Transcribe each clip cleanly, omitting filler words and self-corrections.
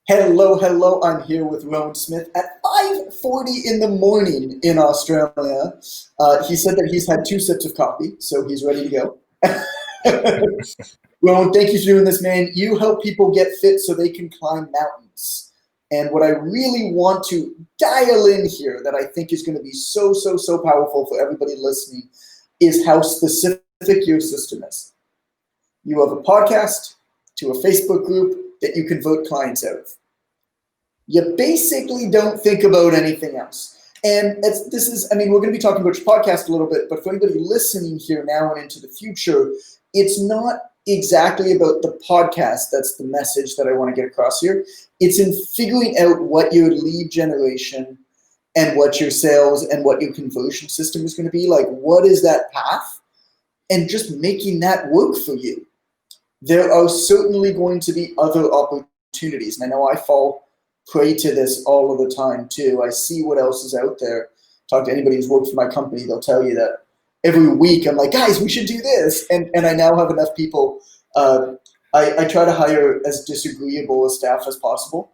Hello, hello. I'm here with Rowan Smith at 5:40 in the morning in Australia. He said that he's had two sips of coffee, so he's ready to go. Rowan, thank you for doing this, man. You help people get fit so they can climb mountains. And what I really want to dial in here that I think is going to be so powerful for everybody listening is how specific your system is. You have a podcast to a Facebook group that you convert clients out of. You basically don't think about anything else. And we're going to be talking about your podcast a little bit, but for anybody listening here now and into the future, it's not exactly about the podcast. That's the message that I want to get across here. It's in figuring out what your lead generation and what your sales and what your conversion system is going to be. Like, what is that path? And just making that work for you. There are certainly going to be other opportunities. And I know I fall prey to this all of the time too. I see what else is out there. Talk to anybody who's worked for my company, they'll tell you that every week I'm like, guys, we should do this. And I now have enough people. I try to hire as disagreeable a staff as possible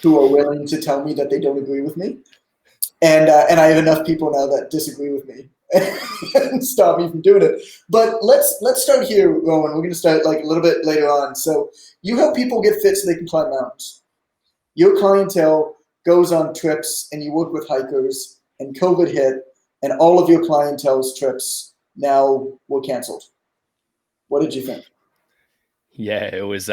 who are willing to tell me that they don't agree with me. And I have enough people now that disagree with me and stop me from doing it. But let's start here, Rowan. We're going to start like a little bit later on. So you help people get fit so they can climb mountains. Your clientele goes on trips and you work with hikers, and COVID hit and all of your clientele's trips now were canceled. What did you think? Yeah, it was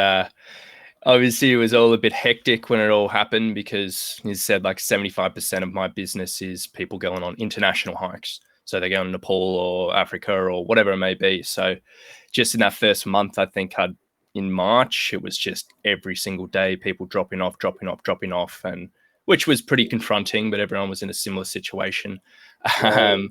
obviously it was all a bit hectic when it all happened, because he said like 75% of my business is people going on international hikes. So they're going to Nepal or Africa or whatever it may be. So just in that first month, I think in March, it was just every single day, people dropping off, and which was pretty confronting, but everyone was in a similar situation. Right.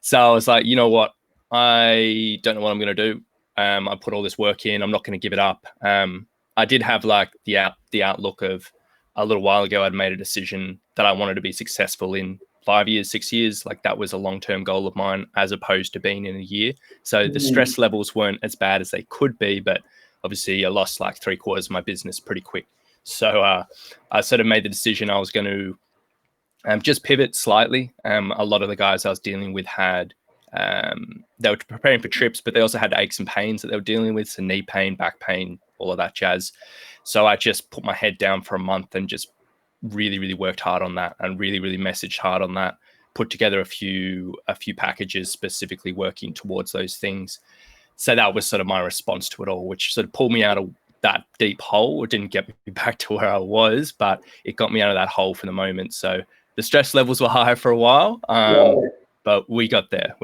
So I was like, you know what? I don't know what I'm going to do. I put all this work in. I'm not going to give it up. I did have like the outlook of a little while ago, I'd made a decision that I wanted to be successful in 5 years, 6 years. Like that was a long-term goal of mine, as opposed to being in a year. So the stress levels weren't as bad as they could be, but obviously I lost like 3/4 of my business pretty quick. So I sort of made the decision I was going to just pivot slightly. A lot of the guys I was dealing with had, they were preparing for trips, but they also had aches and pains that they were dealing with. So knee pain, back pain, all of that jazz. So I just put my head down for a month and just really worked hard on that, and really messaged hard on that. Put together a few packages specifically working towards those things. So that was sort of my response to it all, which sort of pulled me out of that deep hole. It didn't get me back to where I was, but it got me out of that hole for the moment. So the stress levels were high for a while, but we got there.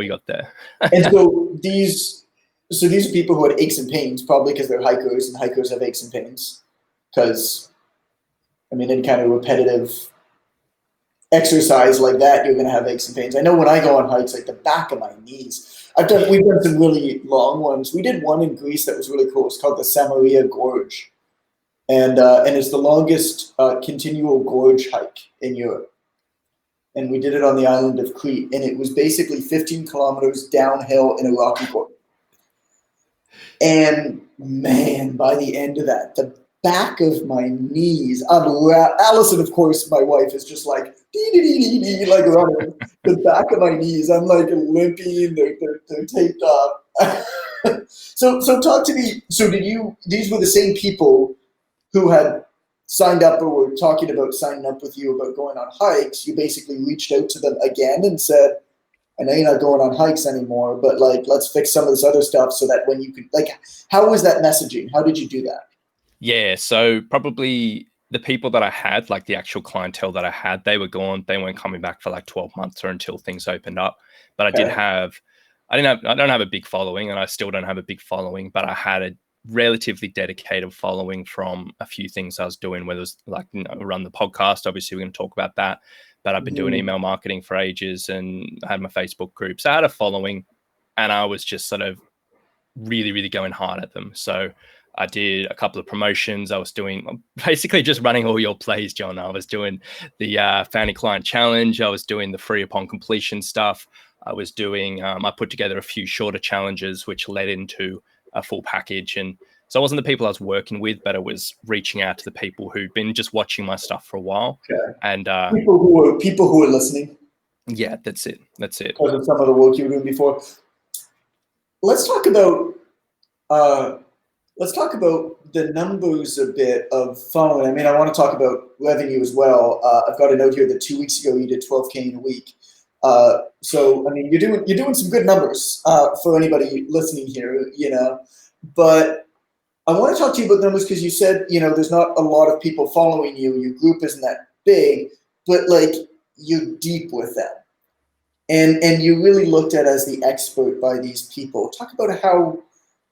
And so these are people who had aches and pains, probably because they're hikers, and hikers have aches and pains. Because, I mean, any kind of repetitive exercise like that, you're going to have aches and pains. I know when I go on hikes, like the back of my knees. We've done some really long ones. We did one in Greece that was really cool. It's called the Samaria Gorge, and it's the longest continual gorge hike in Europe. And we did it on the island of Crete, and it was basically 15 kilometers downhill in a rocky quarry. And man, by the end of that, the back of my knees, Allison, of course, my wife, is just like, like running. The back of my knees, I'm like limping, they're taped up. So talk to me. So these were the same people who had signed up or were talking about signing up with you about going on hikes. You basically reached out to them again and said, I know you're not going on hikes anymore, but like, let's fix some of this other stuff so that when you could, like, how was that messaging? How did you do that? Yeah. So probably the people that I had, like the actual clientele that I had, they were gone. They weren't coming back for like 12 months or until things opened up. But I don't have a big following, and I still don't have a big following, but I had a relatively dedicated following from a few things I was doing, whether it was like, run the podcast. Obviously we're going to talk about that, but I've been doing email marketing for ages, and I had my Facebook group. So I had a following, and I was just sort of really going hard at them. So I did a couple of promotions. I was doing basically just running all your plays, John. I was doing the Founding Client Challenge. I was doing the free upon completion stuff. I was doing, I put together a few shorter challenges, which led into a full package. And So it wasn't the people I was working with, but it was reaching out to the people who'd been just watching my stuff for a while. Okay. And people who are listening. Yeah, that's it. That's it. Because of some of the work you were doing before. Let's talk about the numbers a bit of following. I mean, I want to talk about revenue as well. I've got a note here that 2 weeks ago you did 12K in a week. So I mean, you're doing some good numbers for anybody listening here, you know. But I want to talk to you about numbers because you said, you know, there's not a lot of people following you. Your group isn't that big, but like you're deep with them. And you really looked at as the expert by these people. Talk about how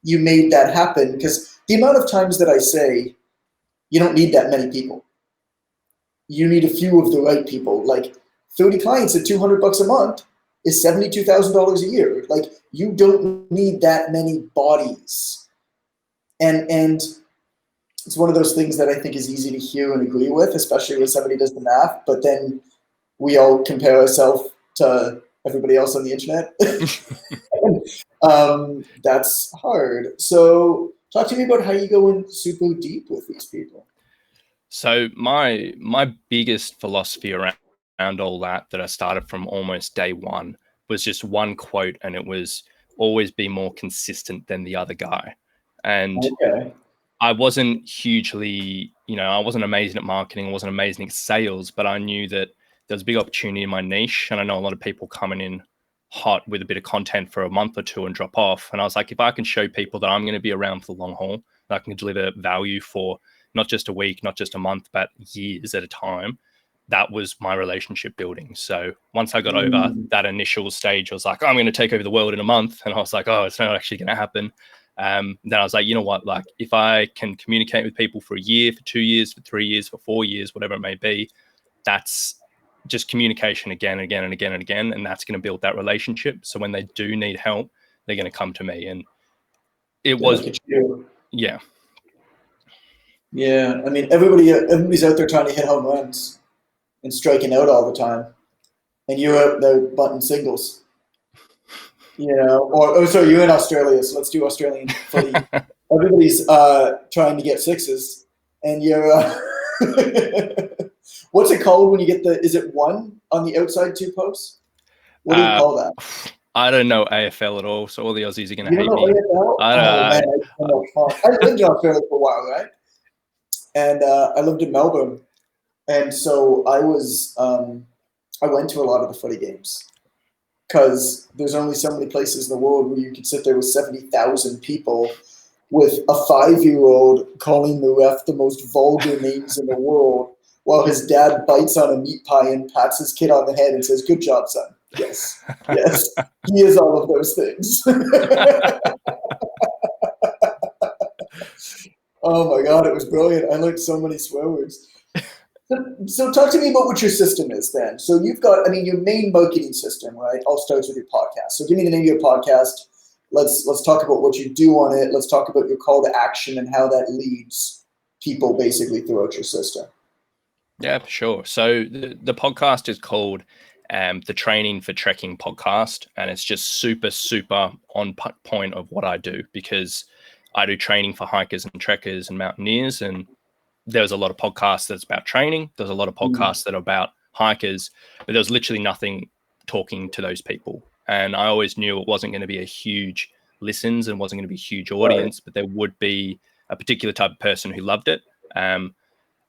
you made that happen, because the amount of times that I say you don't need that many people. You need a few of the right people. Like 30 clients at $200 a month is $72,000 a year. Like you don't need that many bodies. And it's one of those things that I think is easy to hear and agree with, especially when somebody does the math, but then we all compare ourselves to everybody else on the internet. That's hard. So talk to me about how you go in super deep with these people. So my biggest philosophy around all that I started from almost day one was just one quote, and it was always be more consistent than the other guy. And okay. I wasn't hugely, I wasn't amazing at marketing, I wasn't amazing at sales, but I knew that there was a big opportunity in my niche. And I know a lot of people coming in hot with a bit of content for a month or two and drop off. And I was like, if I can show people that I'm going to be around for the long haul, that I can deliver value for not just a week, not just a month, but years at a time, that was my relationship building. So once I got over that initial stage, I was like, oh, I'm going to take over the world in a month. And I was like, oh, it's not actually going to happen. Then I was like, you know what, like if I can communicate with people for a year, for 2 years, for 3 years, for 4 years, whatever it may be, that's just communication again and again and again and again. And that's going to build that relationship. So when they do need help, they're going to come to me. And it was, yeah. Yeah. I mean, everybody's out there trying to hit home runs and striking out all the time. And you're out there butting singles. You know, or sorry, you're in Australia, so let's do Australian footy. Everybody's trying to get sixes, and you're what's it called when you get is it one on the outside 2 posts? What do you call that? I don't know AFL at all, so all the Aussies are going to hate me. AFL? I lived in Australia for a while, right? And I lived in Melbourne, and so I went to a lot of the footy games. Because there's only so many places in the world where you can sit there with 70,000 people with a 5-year-old calling the ref the most vulgar names in the world while his dad bites on a meat pie and pats his kid on the head and says, "Good job, son." Yes, yes, he is all of those things. Oh my God, it was brilliant. I learned so many swear words. So talk to me about what your system is then. So you've got, I mean, your main marketing system, right? All starts with your podcast. So give me the name of your podcast. Let's talk about what you do on it. Let's talk about your call to action and how that leads people basically throughout your system. Yeah, for sure. So the podcast is called the Training for Trekking podcast. And it's just super, super on point of what I do, because I do training for hikers and trekkers and mountaineers. And there's a lot of podcasts that's about training. There's a lot of podcasts that are about hikers, but there's literally nothing talking to those people. And I always knew it wasn't going to be a huge listens and wasn't going to be a huge audience, but there would be a particular type of person who loved it. And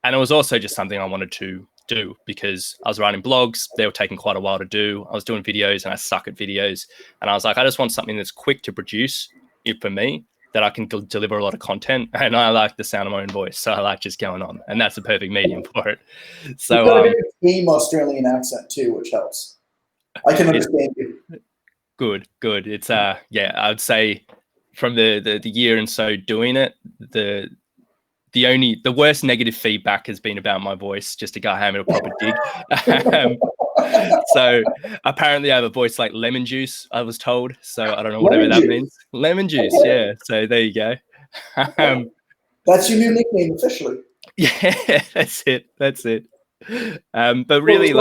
it was also just something I wanted to do because I was writing blogs. They were taking quite a while to do. I was doing videos and I suck at videos. And I was like, I just want something that's quick to produce for me, that I can deliver a lot of content, and I like the sound of my own voice, so I like just going on, and that's the perfect medium for it. So you've got a tame Australian accent too, which helps. I can understand you. Good. It's yeah, I'd say from the year and so doing it, the worst negative feedback has been about my voice, just a guy having a proper dig. So apparently I have a voice like lemon juice, I was told. So I don't know whatever that means. Lemon juice, yeah. So there you go. That's your new nickname officially. Yeah, that's it. But really,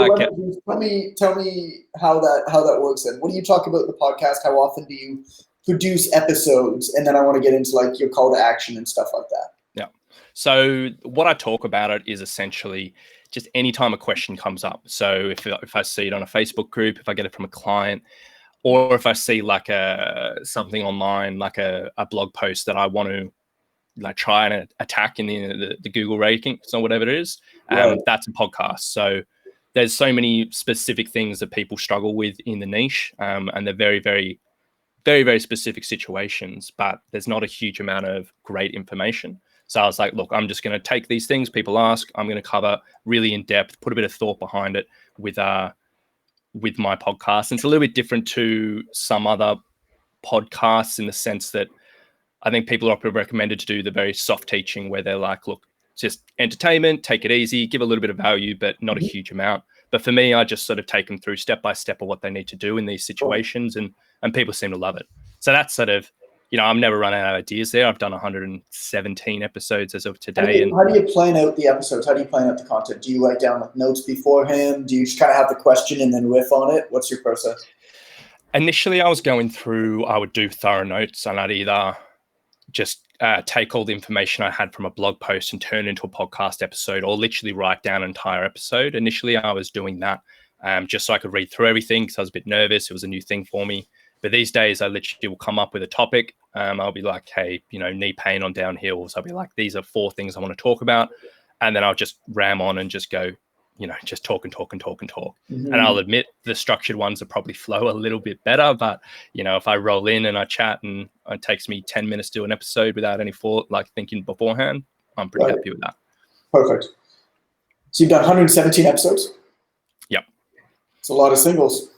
tell me how that works then. What do you talk about in the podcast? How often do you produce episodes, and then I want to get into like your call to action and stuff like that. Yeah. So what I talk about it is essentially just anytime a question comes up. So if I see it on a Facebook group, if I get it from a client, or if I see like something online, like a blog post that I want to like try and attack in the Google rankings or whatever it is, Right. that's a podcast. So there's so many specific things that people struggle with in the niche, and they're very, very, very, very specific situations, but there's not a huge amount of great information. So I was like, look, I'm just going to take these things people ask, I'm going to cover really in depth, put a bit of thought behind it with my podcast. And it's a little bit different to some other podcasts in the sense that I think people are often recommended to do the very soft teaching where they're like, look, just entertainment, take it easy, give a little bit of value, but not a huge amount. But for me, I just sort of take them through step by step of what they need to do in these situations, and people seem to love it. So that's sort of, I've never run out of ideas there. I've done 117 episodes as of today. How do you plan out the episodes? How do you plan out the content? Do you write down like notes beforehand? Do you just kind of have the question and then riff on it? What's your process? Initially, I would do thorough notes, and I'd either just take all the information I had from a blog post and turn it into a podcast episode, or literally write down an entire episode. Initially, I was doing that just so I could read through everything because I was a bit nervous. It was a new thing for me. But these days, I literally will come up with a topic. I'll be like, hey, knee pain on downhills. I'll be like, these are 4 things I want to talk about. And then I'll just ram on and just go, just talk and talk and talk and talk. Mm-hmm. And I'll admit the structured ones will probably flow a little bit better. But, if I roll in and I chat and it takes me 10 minutes to do an episode without any thought, like thinking beforehand, I'm pretty happy with that. Perfect. So you've done 117 episodes? Yep. It's a lot of singles.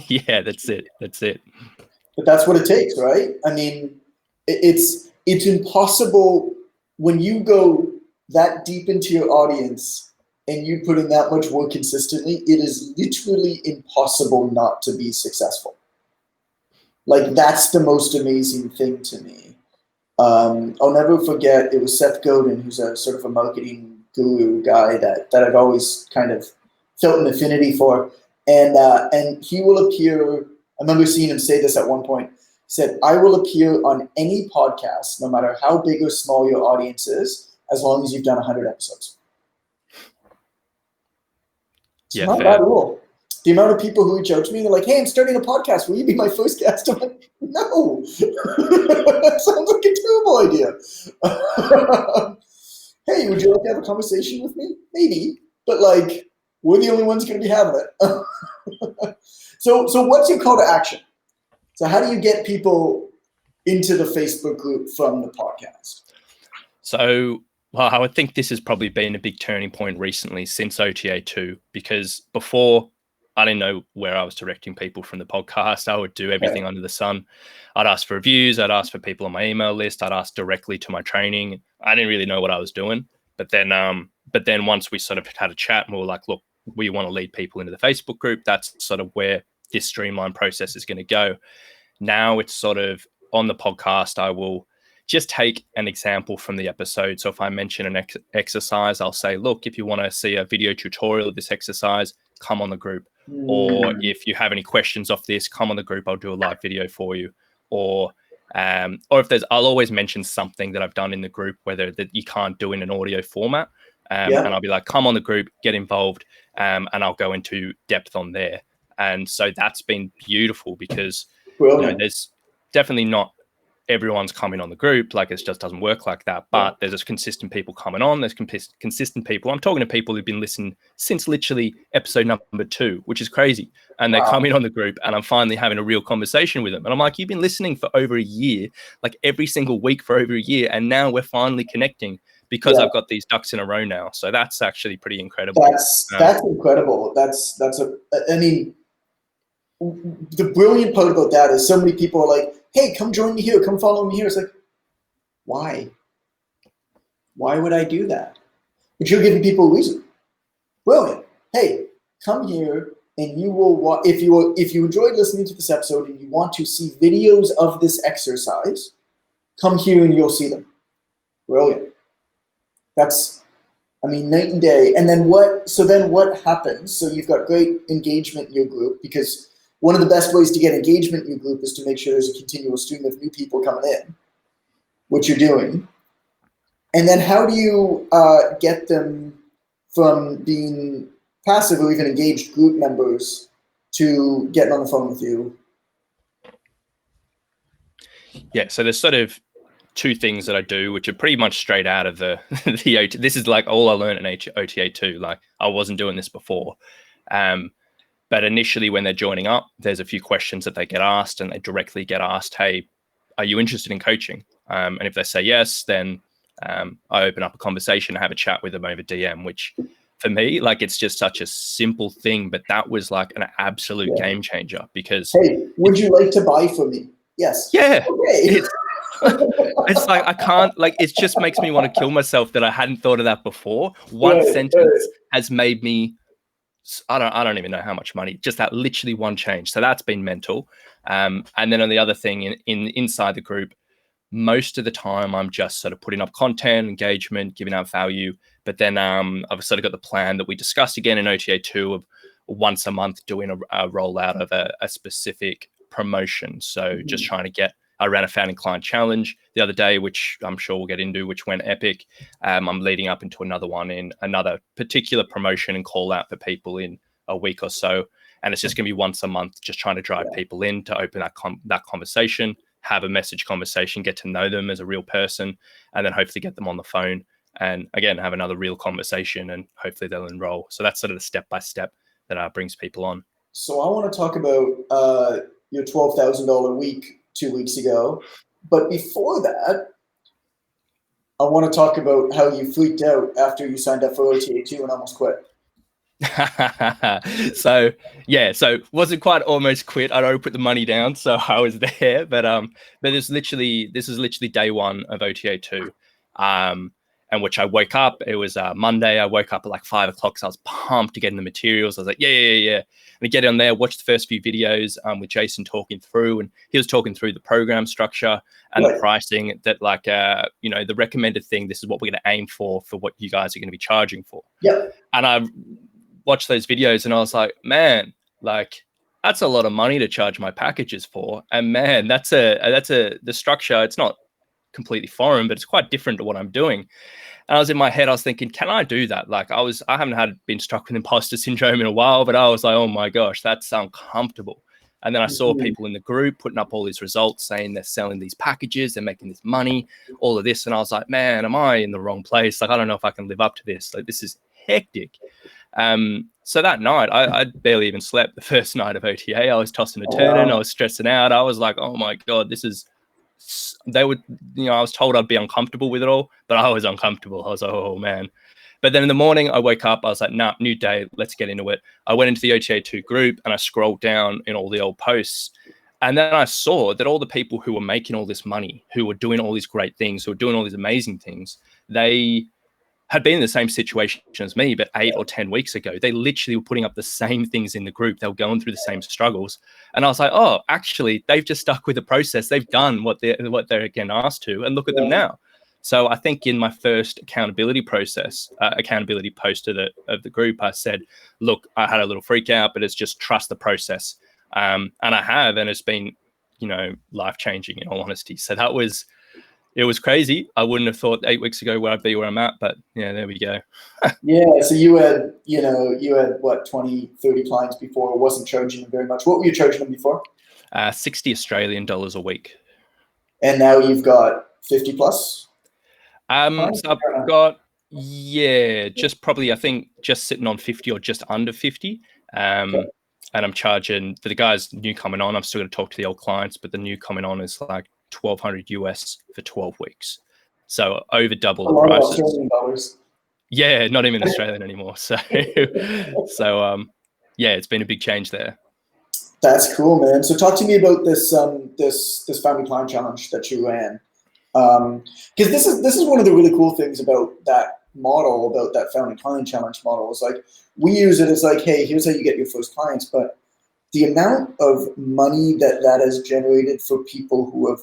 Yeah, that's it. But that's what it takes, right? I mean, it's impossible when you go that deep into your audience and you put in that much work consistently. It is literally impossible not to be successful. Like, that's the most amazing thing to me. I'll never forget, it was Seth Godin, who's a sort of a marketing guru guy that I've always kind of felt an affinity for. And he will appear, I remember seeing him say this at one point, said, I will appear on any podcast, no matter how big or small your audience is, as long as you've done 100 episodes. It's not that rule. The amount of people who reach out to me, they're like, hey, I'm starting a podcast. Will you be my first guest? I'm like, no. That sounds like a terrible idea. Hey, would you like to have a conversation with me? Maybe. But like, we're the only ones going to be having it. So what's your call to action? So how do you get people into the Facebook group from the podcast? So, well, I would think this has probably been a big turning point recently since OTA 2, because before I didn't know where I was directing people from the podcast. I would do everything under the sun. I'd ask for reviews. I'd ask for people on my email list. I'd ask directly to my training. I didn't really know what I was doing. But then once we sort of had a chat and we were like, look, we want to lead people into the Facebook group. That's sort of where this streamlined process is going to go. Now it's sort of on the podcast. I will just take an example from the episode. So if I mention an exercise, I'll say, look, if you want to see a video tutorial of this exercise, come on the group. Or if you have any questions off this, come on the group. I'll do a live video for you. Or if I'll always mention something that I've done in the group, whether that you can't do in an audio format. And I'll be like, come on the group, get involved. And I'll go into depth on there. And so that's been beautiful because there's definitely not everyone's coming on the group. Like, it just doesn't work like that. But there's consistent people coming on. There's consistent people. I'm talking to people who've been listening since literally episode number 2, which is crazy. And they're coming on the group and I'm finally having a real conversation with them. And I'm like, you've been listening for over a year, like every single week for over a year. And now we're finally connecting because I've got these ducks in a row now. So that's actually pretty incredible. That's incredible. I mean, the brilliant part about that is so many people are like, hey, come join me here, come follow me here. It's like, why? Why would I do that? But you're giving people a reason. Brilliant. Hey, come here and you will, if you enjoyed listening to this episode and you want to see videos of this exercise, come here and you'll see them. Brilliant. That's, night and day. And then what happens? So you've got great engagement in your group because one of the best ways to get engagement in your group is to make sure there's a continual stream of new people coming in, which you're doing. And then how do you get them from being passive or even engaged group members to getting on the phone with you? Yeah, so there's sort of two things that I do, which are pretty much straight out of the OTA. This is like all I learned in OTA too. Like I wasn't doing this before. But initially when they're joining up, there's a few questions that they get asked, and they directly get asked, hey, are you interested in coaching? And if they say yes, then I open up a conversation, have a chat with them over DM, which for me, like it's just such a simple thing, but that was like an absolute game changer because— hey, would you like to buy from me? Yes. Yeah. Okay. It's like I can't, like it just makes me want to kill myself that I hadn't thought of that before. One sentence has made me, I don't even know how much money, just that literally one change. So that's been mental. And then on the other thing inside the group, most of the time I'm just sort of putting up content, engagement, giving out value. But then I've sort of got the plan that we discussed again in OTA 2 of once a month doing a rollout of a specific promotion. So just trying to get— I ran a founding client challenge the other day, which I'm sure we'll get into, which went epic. I'm leading up into another one in another particular promotion and call out for people in a week or so. And it's just going to be once a month, just trying to drive people in to open that conversation, have a message conversation, get to know them as a real person, and then hopefully get them on the phone and again, have another real conversation, and hopefully they'll enroll. So that's sort of the step-by-step that brings people on. So I want to talk about your $12,000 week 2 weeks ago. But before that, I want to talk about how you freaked out after you signed up for OTA 2 and almost quit. So wasn't quite almost quit. I'd already put the money down, so I was there. But this is literally day one of OTA 2. And which I woke up, it was Monday. I woke up at like 5 o'clock, so I was pumped to get in the materials. I was like, yeah. And I get on there, watch the first few videos with Jason talking through, and he was talking through the program structure and the pricing that like, the recommended thing, this is what we're going to aim for what you guys are going to be charging for. Yeah. And I watched those videos and I was like, man, like that's a lot of money to charge my packages for. And man, the structure, it's not completely foreign, but it's quite different to what I'm doing. And I was in my head, I was thinking, can I do that? Like I haven't been struck with imposter syndrome in a while, but I was like, oh my gosh, that's uncomfortable. And then I saw people in the group putting up all these results saying they're selling these packages, they're making this money, all of this. And I was like, man, am I in the wrong place? Like, I don't know if I can live up to this. Like, this is hectic. So that night, I barely even slept the first night of OTA. I was tossing and turning. I was stressing out. I was like, oh my God, I was told I'd be uncomfortable with it all, but I was uncomfortable. I was like, oh man. But then in the morning I woke up, I was like, nah, new day, let's get into it. I went into the OTA 2 group and I scrolled down in all the old posts. And then I saw that all the people who were making all this money, who were doing all these great things, who were doing all these amazing things, they had been in the same situation as me, but 8 or 10 weeks ago. They literally were putting up the same things in the group. They were going through the same struggles. And I was like, oh, actually, they've just stuck with the process. They've done what they're again asked to, and look at them now. So I think in my first accountability post of the group, I said, look, I had a little freak out, but it's just trust the process. And I have, and it's been, life-changing in all honesty. So it was crazy. I wouldn't have thought 8 weeks ago where I'd be where I'm at, but yeah, there we go. Yeah. So you had what, 20, 30 clients before, wasn't charging them very much. What were you charging them before? 60 Australian dollars a week. And now you've got 50 plus? So I've got, just probably, I think just sitting on 50 or just under 50. And I'm charging for the guys new coming on. I'm still going to talk to the old clients, but the new coming on is like $1,200 US for 12 weeks. So over double the prices. Australian dollars. Yeah, not even Australian anymore. So, it's been a big change there. That's cool, man. So talk to me about this this founding client challenge that you ran. Because this is one of the really cool things about that model, about that founding client challenge model, is like we use it as like, hey, here's how you get your first clients, but the amount of money that has generated for people who have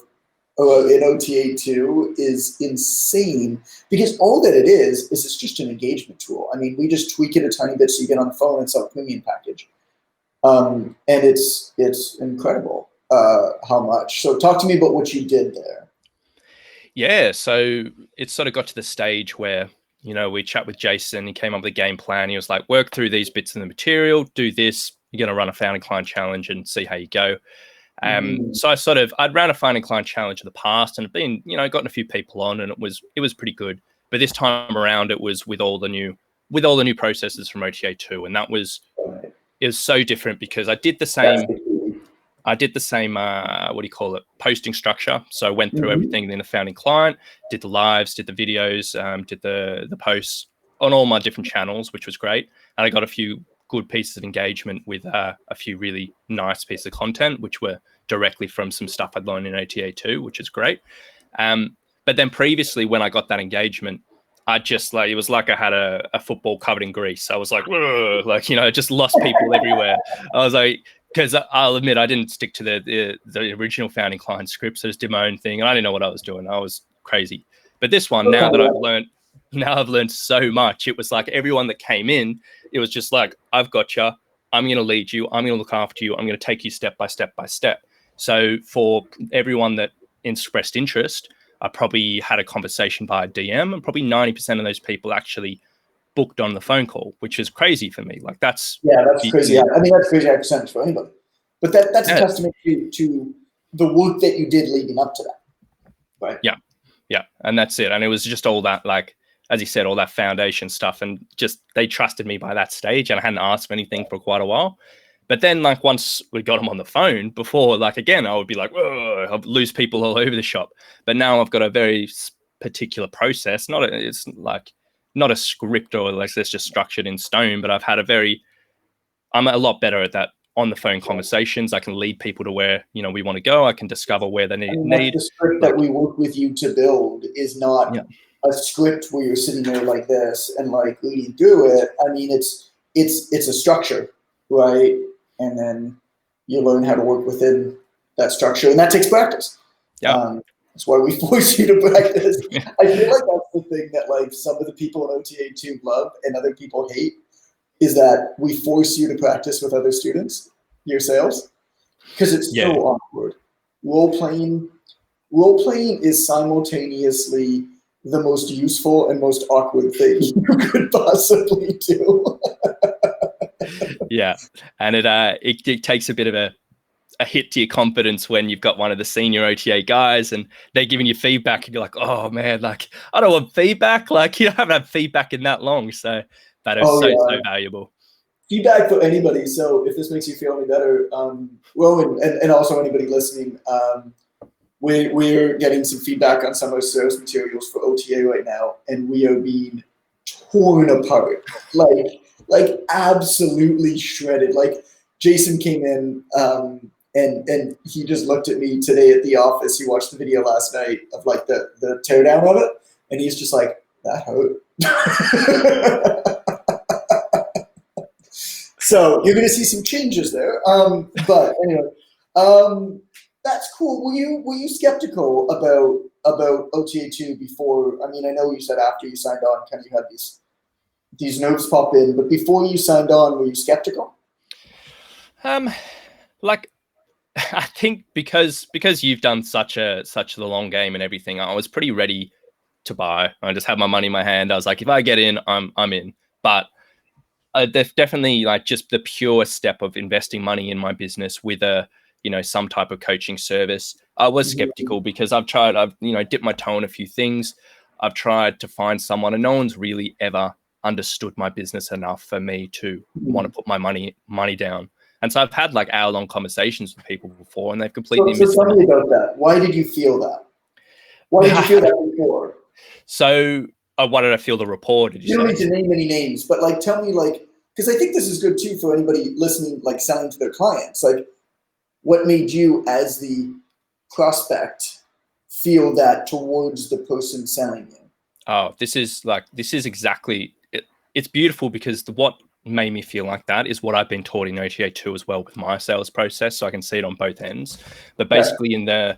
in OTA 2 is insane, because all that it is it's just an engagement tool. I mean, we just tweak it a tiny bit so you get on the phone and sell a premium package. And it's incredible how much. So talk to me about what you did there. Yeah, so it sort of got to the stage where, we chat with Jason. He came up with a game plan. He was like, work through these bits of the material, do this. You're going to run a founding client challenge and see how you go. So I'd ran a finding client challenge in the past and been, gotten a few people on, and it was pretty good. But this time around, it was with all the new processes from OTA 2, and it was so different because I did the same. What do you call it? Posting structure. So I went through everything in the founding client, did the lives, did the videos, did the posts on all my different channels, which was great. And I got a few good pieces of engagement with a few really nice pieces of content, which were directly from some stuff I'd learned in OTA 2, which is great. But then previously, when I got that engagement, I just it was like I had a football covered in grease. I was like, just lost people everywhere. I was like, because I'll admit I didn't stick to the original founding client script, so I just did my own thing, and I didn't know what I was doing. I was crazy. But this one, now I've learned so much. It was like everyone that came in, it was just like, I've got you. I'm going to lead you. I'm going to look after you. I'm going to take you step by step by step. So for everyone that expressed interest, I probably had a conversation via DM, and probably 90% of those people actually booked on the phone call, which is crazy for me. Like that's crazy. I mean, that's crazy high percentage for anybody. But that's a testament to the work that you did leading up to that, right? Yeah, and that's it. And it was just all that, like, as you said, all that foundation stuff, and just they trusted me by that stage, and I hadn't asked for anything for quite a while. But then, like, once we got them on the phone, before, like, again, I would be like, I'll lose people all over the shop. But now I've got a very particular process. It's like not a script or like it's just structured in stone, but I'm a lot better at that on the phone conversations. I can lead people to where, we want to go. I can discover where they need. The script that we work with you to build is not a script where you're sitting there like this and like leading through it. I mean, it's a structure, right? And then you learn how to work within that structure, and that takes practice. That's why we force you to practice. I feel like that's the thing that like some of the people in OTA 2 love and other people hate, is that we force you to practice with other students, your sales, because it's so awkward. Role playing is simultaneously the most useful and most awkward thing you could possibly do. Yeah, and it takes a bit of a hit to your confidence when you've got one of the senior OTA guys and they're giving you feedback and you're like, oh man, like I don't want feedback. Like you haven't had feedback in that long. So that is so valuable. Feedback for anybody. So if this makes you feel any better, Rowan, and also anybody listening, we're getting some feedback on some of our sales materials for OTA right now, and we are being torn apart, like absolutely shredded. Like Jason came in, and he just looked at me today at the office. He watched the video last night of like the teardown of it, and he's just like, that hurt. So you're going to see some changes there. But anyway, that's cool. Were you skeptical about OTA 2 before? I mean, I know you said after you signed on, kind of you had these notes pop in, but before you signed on, were you skeptical? Like I think because you've done such the long game and everything, I was pretty ready to buy. I just had my money in my hand. I was like, if I get in, I'm in. But there's definitely like just the pure step of investing money in my business with some type of coaching service. I was skeptical because I've dipped my toe in a few things. I've tried to find someone, and no one's really ever understood my business enough for me to want to put my money down. And so I've had like hour-long conversations with people before, and they've completely missed. So tell me about that. Why did you feel that? Why did you feel that before? So why did I feel the rapport? Did you don't need to name any names, but like tell me, like, because I think this is good too for anybody listening, like selling to their clients. Like, what made you, as the prospect, feel that towards the person selling you? Oh, this is exactly it. It's beautiful because what made me feel like that is what I've been taught in OTA 2 as well with my sales process, so I can see it on both ends. But basically in the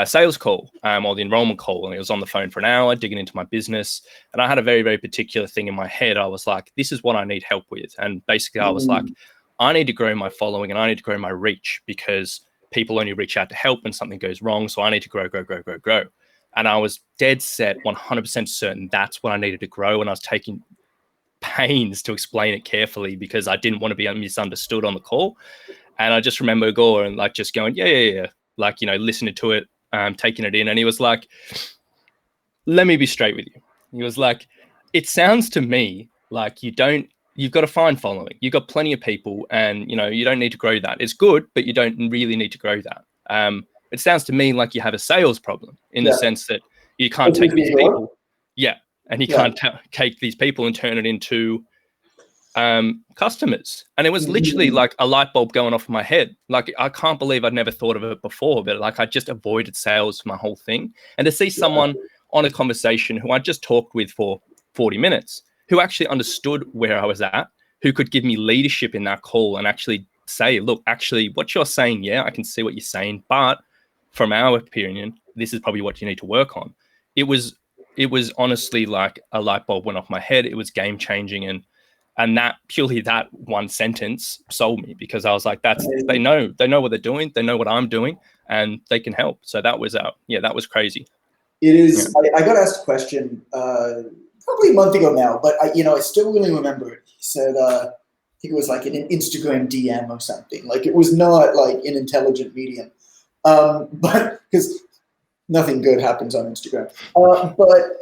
sales call or the enrollment call, and it was on the phone for an hour digging into my business, and I had a very, very particular thing in my head. I was like, this is what I need help with. And basically I was like, I need to grow my following and I need to grow my reach, because people only reach out to help when something goes wrong. So I need to grow. And I was dead set, 100% certain that's what I needed to grow. And I was taking pains to explain it carefully because I didn't want to be misunderstood on the call. And I just remember Gore and like just going, yeah. Like, you know, listening to it, taking it in. And he was like, let me be straight with you. He was like, it sounds to me like you've got a fine following. You've got plenty of people and, you know, you don't need to grow that. It's good, but you don't really need to grow that. It sounds to me like you have a sales problem in the sense that you can't take these people. Yeah. And you can't take these people and turn it into customers. And it was literally like a light bulb going off in my head. Like, I can't believe I'd never thought of it before, but like I just avoided sales for my whole thing. And to see someone on a conversation who I just talked with for 40 minutes, who actually understood where I was at, who could give me leadership in that call and actually say, look, actually what you're saying, yeah, I can see what you're saying, but from our opinion, this is probably what you need to work on. It was honestly like a light bulb went off my head. It was game changing. And that purely that one sentence sold me, because I was like, they know what they're doing. They know what I'm doing and they can help. So that was that was crazy. It is. Yeah. I got asked a question probably a month ago now, but I still really remember it. He said, I think it was like in an Instagram DM or something. Like, it was not like an intelligent medium, but because nothing good happens on Instagram. But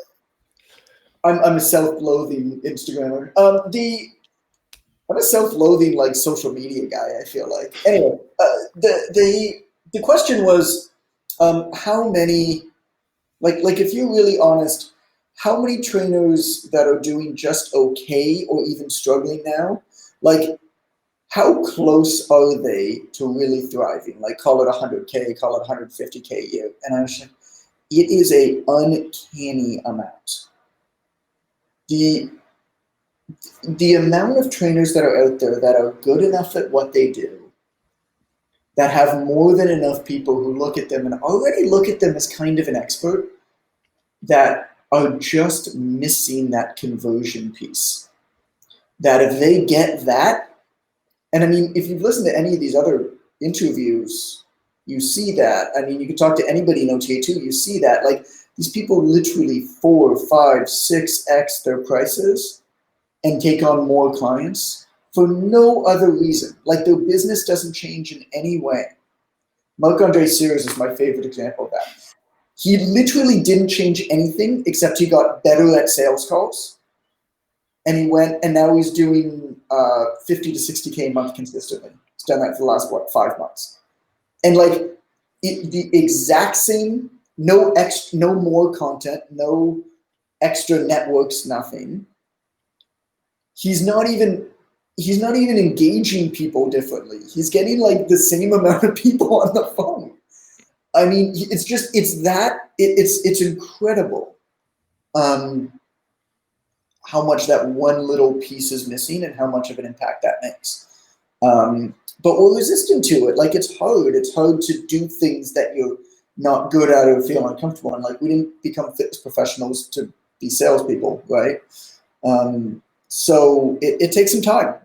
I'm a self-loathing Instagrammer. I'm a self-loathing like social media guy, I feel like. Anyway, the question was, how many, like if you're really honest, how many trainers that are doing just okay or even struggling now, like how close are they to really thriving? Like, call it 100K, call it 150K a year. And I was like, it is a uncanny amount. The amount of trainers that are out there that are good enough at what they do, that have more than enough people who look at them and already look at them as kind of an expert, that are just missing that conversion piece. That if they get that, and I mean, if you've listened to any of these other interviews, you see that. I mean, you can talk to anybody in OTA too, you see that. Like, these people literally 4, 5, 6x their prices and take on more clients for no other reason. Like, their business doesn't change in any way. Marc-Andre Sears is my favorite example of that. He literally didn't change anything except he got better at sales calls. And he went, and now he's doing 50 to 60K a month consistently. He's done that for the last, 5 months. And like, the exact same, no more content, no extra networks, nothing. He's not even engaging people differently. He's getting like the same amount of people on the phone. I mean, it's incredible how much that one little piece is missing and how much of an impact that makes. But we're resistant to it. Like, it's hard. It's hard to do things that you're not good at or feel uncomfortable. And like, we didn't become fitness professionals to be salespeople, right? So it takes some time.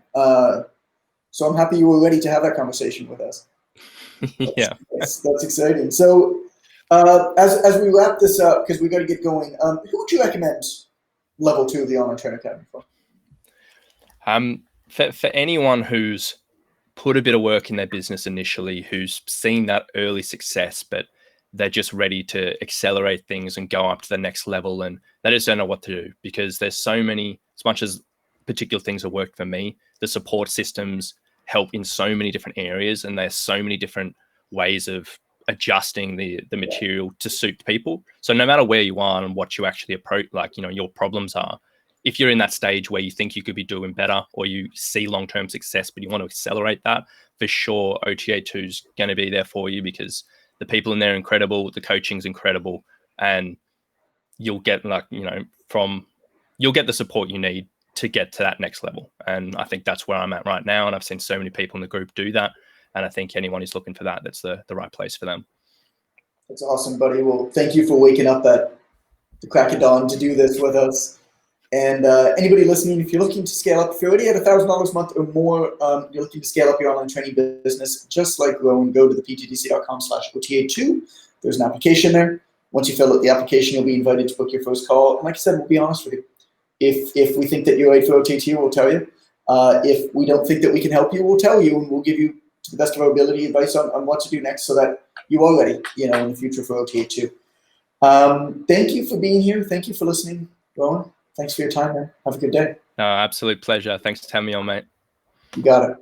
So I'm happy you were ready to have that conversation with us. That's exciting. So as we wrap this up, because we got to get going, who would you recommend level 2 of the Online Trainer Academy for? For anyone who's put a bit of work in their business initially, who's seen that early success, but they're just ready to accelerate things and go up to the next level, and they just don't know what to do, because there's so many, as much as particular things have worked for me, the support systems help in so many different areas, and there's so many different ways of adjusting the material to suit people. So no matter where you are and what you actually approach, like, you know, your problems are, if you're in that stage where you think you could be doing better or you see long-term success, but you want to accelerate that, for sure, OTA 2 is going to be there for you, because the people in there are incredible, the coaching's incredible, and you'll get, like, you know, you'll get the support you need to get to that next level. And I think that's where I'm at right now. And I've seen so many people in the group do that. And I think anyone who's looking for that, that's the right place for them. That's awesome, buddy. Well, thank you for waking up at the crack of dawn to do this with us. And anybody listening, if you're looking to scale up, if you're already at $1,000 a month or more, you're looking to scale up your online training business, just like Rowan, go to the ptdc.com/OTA2. There's an application there. Once you fill out the application, you'll be invited to book your first call. And like I said, we'll be honest with you. If we think that you're right for OTA2, we'll tell you. If we don't think that we can help you, we'll tell you, and we'll give you, to the best of our ability, advice on what to do next so that you are ready, in the future for OTA2. Thank you for being here. Thank you for listening, Rowan. Thanks for your time, man. Have a good day. No, absolute pleasure. Thanks for having me on, mate. You got it.